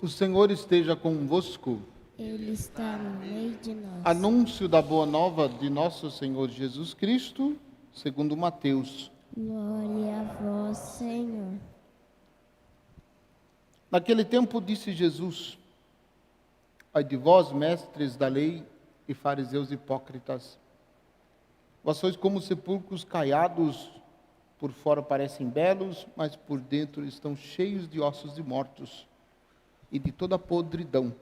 O Senhor esteja convosco. Ele está no meio de nós. Anúncio da boa nova de nosso Senhor Jesus Cristo, segundo Mateus. Glória a vós, Senhor. Naquele tempo disse Jesus: ai de vós, mestres da lei e fariseus hipócritas, vós sois como sepulcros caiados, por fora parecem belos, mas por dentro estão cheios de ossos de mortos e de toda podridão.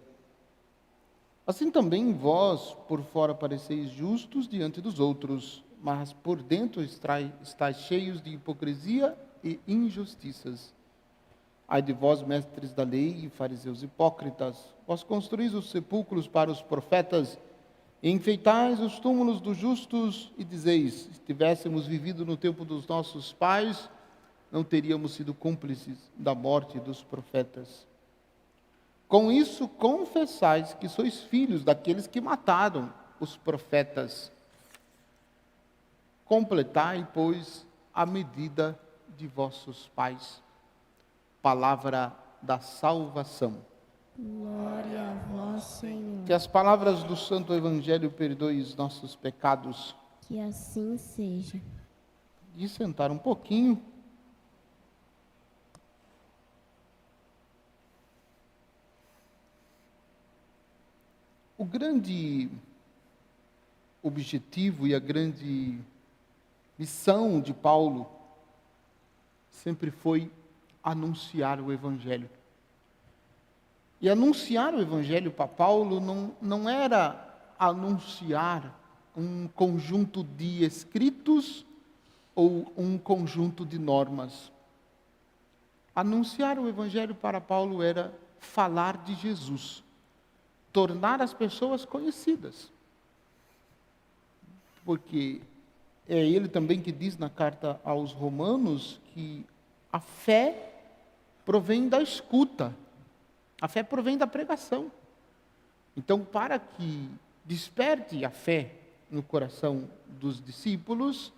Assim também vós, por fora, pareceis justos diante dos outros, mas por dentro estáis cheios de hipocrisia e injustiças. Ai de vós, mestres da lei e fariseus hipócritas, vós construís os sepulcros para os profetas e enfeitais os túmulos dos justos e dizeis: se tivéssemos vivido no tempo dos nossos pais, não teríamos sido cúmplices da morte dos profetas. Com isso, confessais que sois filhos daqueles que mataram os profetas. Completai, pois, a medida de vossos pais. Palavra da salvação. Glória a vós, Senhor. Que as palavras do Santo Evangelho perdoem os nossos pecados. Que assim seja. De sentar um pouquinho. O grande objetivo e a grande missão de Paulo sempre foi anunciar o Evangelho. E anunciar o Evangelho para Paulo não era anunciar um conjunto de escritos ou um conjunto de normas. Anunciar o Evangelho para Paulo era falar de Jesus, tornar as pessoas conhecidas. Porque é ele também que diz na carta aos Romanos que a fé provém da escuta, a fé provém da pregação. Então, para que desperte a fé no coração dos discípulos,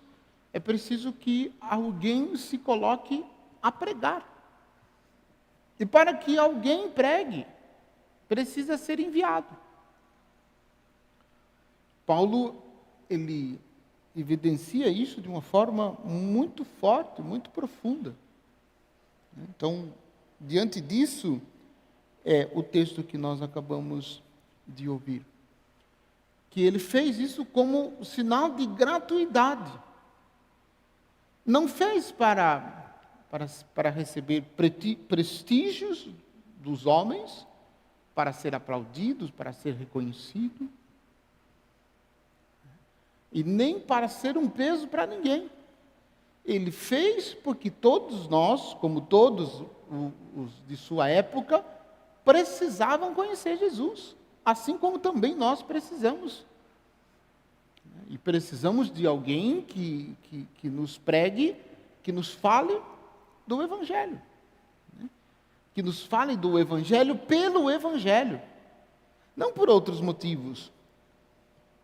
é preciso que alguém se coloque a pregar. E para que alguém pregue, precisa ser enviado. Paulo, ele evidencia isso de uma forma muito forte, muito profunda. Então, diante disso, é o texto que nós acabamos de ouvir. Que ele fez isso como sinal de gratuidade. Não fez para receber prestígios dos homens, para ser aplaudidos, para ser reconhecido, e nem para ser um peso para ninguém. Ele fez porque todos nós, como todos os de sua época, precisavam conhecer Jesus, assim como também nós precisamos. E precisamos de alguém que nos pregue, que nos fale do Evangelho. Que nos fale do Evangelho pelo Evangelho, não por outros motivos.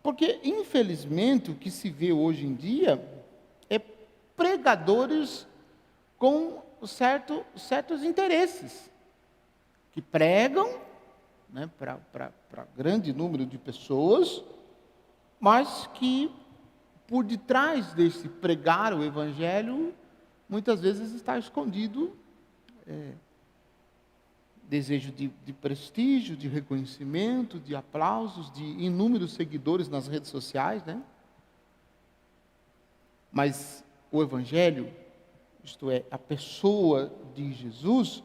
Porque, infelizmente, o que se vê hoje em dia é pregadores com certos interesses, que pregam, né, para grande número de pessoas, mas que, por detrás desse pregar o Evangelho, muitas vezes está escondido desejo de prestígio, de reconhecimento, de aplausos, de inúmeros seguidores nas redes sociais, né? Mas o Evangelho, isto é, a pessoa de Jesus,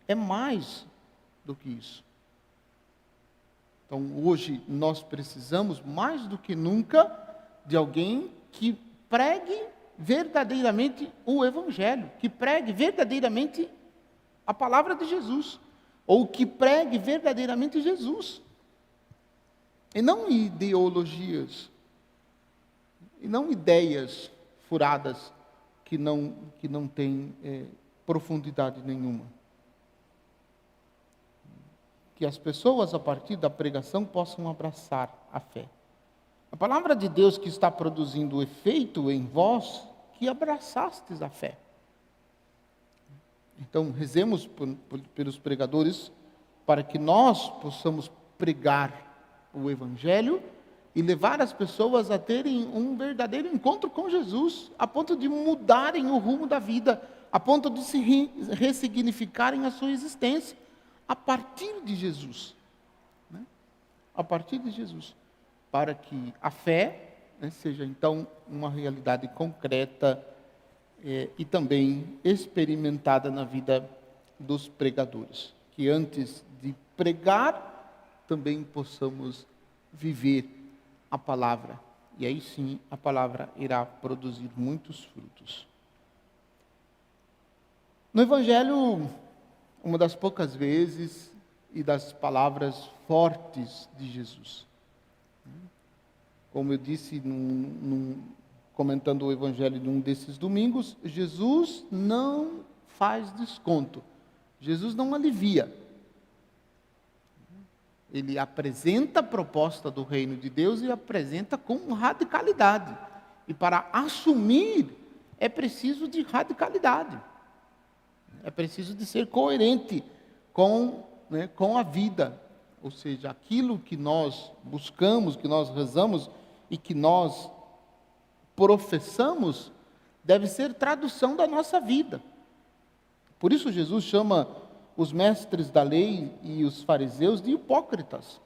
é mais do que isso. Então, hoje, nós precisamos, mais do que nunca, de alguém que pregue verdadeiramente o Evangelho, que pregue verdadeiramente a palavra de Jesus, ou que pregue verdadeiramente Jesus, e não ideologias, e não ideias furadas que não têm profundidade nenhuma. Que as pessoas, a partir da pregação, possam abraçar a fé. A palavra de Deus que está produzindo efeito em vós, que abraçastes a fé. Então, rezemos pelos pregadores para que nós possamos pregar o Evangelho e levar as pessoas a terem um verdadeiro encontro com Jesus, a ponto de mudarem o rumo da vida, a ponto de se ressignificarem a sua existência, a partir de Jesus. Né? A partir de Jesus. Para que a fé, né, seja então uma realidade concreta e também experimentada na vida dos pregadores. Que antes de pregar, também possamos viver a palavra. E aí sim, a palavra irá produzir muitos frutos. No Evangelho, uma das poucas vezes e das palavras fortes de Jesus. Como eu disse, comentando o Evangelho de um desses domingos, Jesus não faz desconto. Jesus não alivia. Ele apresenta a proposta do reino de Deus e apresenta com radicalidade. E para assumir, é preciso de radicalidade. É preciso de ser coerente com a vida. Ou seja, aquilo que nós buscamos, que nós rezamos e que nós professamos, deve ser tradução da nossa vida. Por isso Jesus chama os mestres da lei e os fariseus de hipócritas.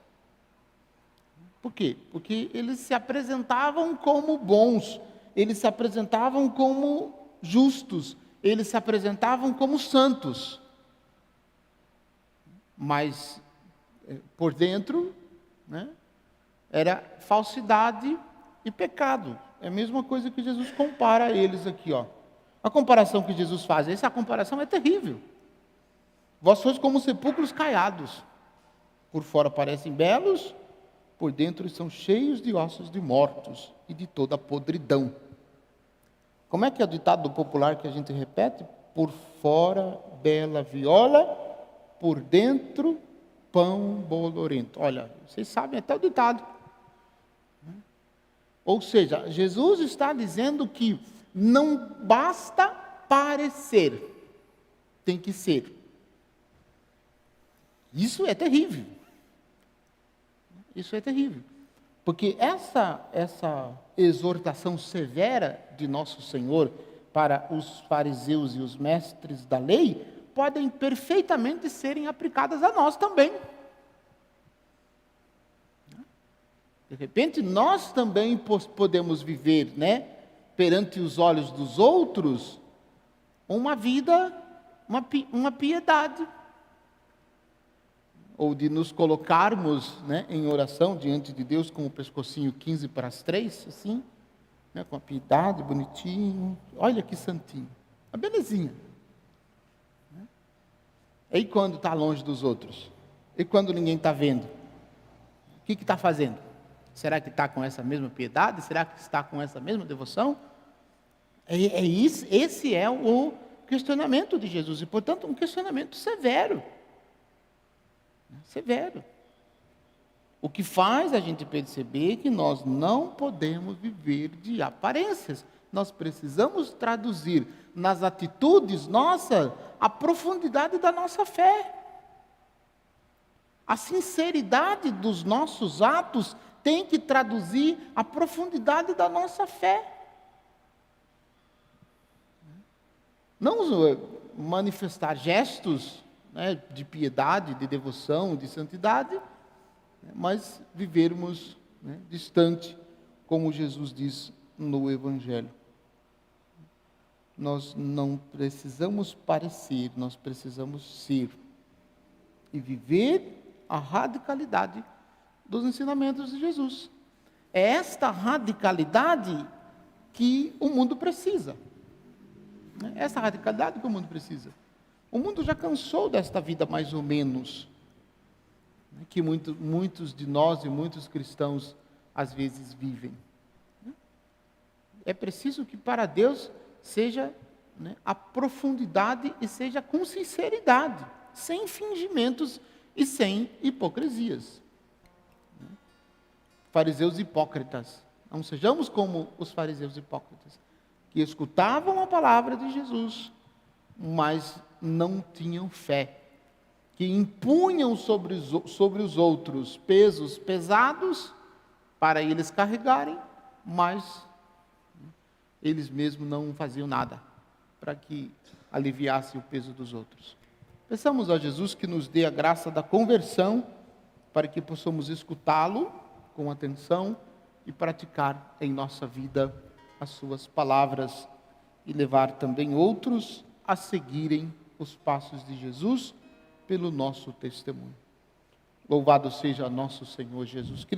Por quê? Porque eles se apresentavam como bons, eles se apresentavam como justos, eles se apresentavam como santos. Mas, por dentro, era falsidade e pecado. É a mesma coisa que Jesus compara a eles aqui, ó. A comparação que Jesus faz, essa comparação é terrível. Vós sois como sepulcros caiados. Por fora parecem belos, por dentro são cheios de ossos de mortos e de toda a podridão. Como é que é o ditado popular que a gente repete? Por fora, bela viola, por dentro, pão bolorento. Olha, vocês sabem até o ditado. Ou seja, Jesus está dizendo que não basta parecer, tem que ser. Isso é terrível. Isso é terrível. Porque essa exortação severa de nosso Senhor para os fariseus e os mestres da lei podem perfeitamente serem aplicadas a nós também. De repente, nós também podemos viver, perante os olhos dos outros, uma vida, uma piedade. Ou de nos colocarmos em oração diante de Deus com o pescocinho 15 para as 3, assim, com a piedade, bonitinho. Olha que santinho, uma belezinha. E quando está longe dos outros? E quando ninguém está vendo? O que está fazendo? Será que está com essa mesma piedade? Será que está com essa mesma devoção? Esse é o questionamento de Jesus, e portanto um questionamento severo. Severo. O que faz a gente perceber que nós não podemos viver de aparências. Nós precisamos traduzir nas atitudes nossas a profundidade da nossa fé. A sinceridade dos nossos atos tem que traduzir a profundidade da nossa fé. Não manifestar gestos de piedade, de devoção, de santidade, mas vivermos distante, como Jesus diz no Evangelho. Nós não precisamos parecer, nós precisamos ser e viver a radicalidade dos ensinamentos de Jesus. É esta radicalidade que o mundo precisa. É essa radicalidade que o mundo precisa. O mundo já cansou desta vida mais ou menos, que muitos de nós e muitos cristãos às vezes vivem. É preciso que para Deus seja a profundidade e seja com sinceridade, sem fingimentos e sem hipocrisias. Fariseus hipócritas. Não sejamos como os fariseus hipócritas, que escutavam a palavra de Jesus, mas não tinham fé. que impunham sobre os outros pesos pesados para eles carregarem, mas eles mesmos não faziam nada para que aliviasse o peso dos outros. Peçamos a Jesus que nos dê a graça da conversão, para que possamos escutá-lo com atenção e praticar em nossa vida as suas palavras e levar também outros a seguirem os passos de Jesus pelo nosso testemunho. Louvado seja nosso Senhor Jesus Cristo.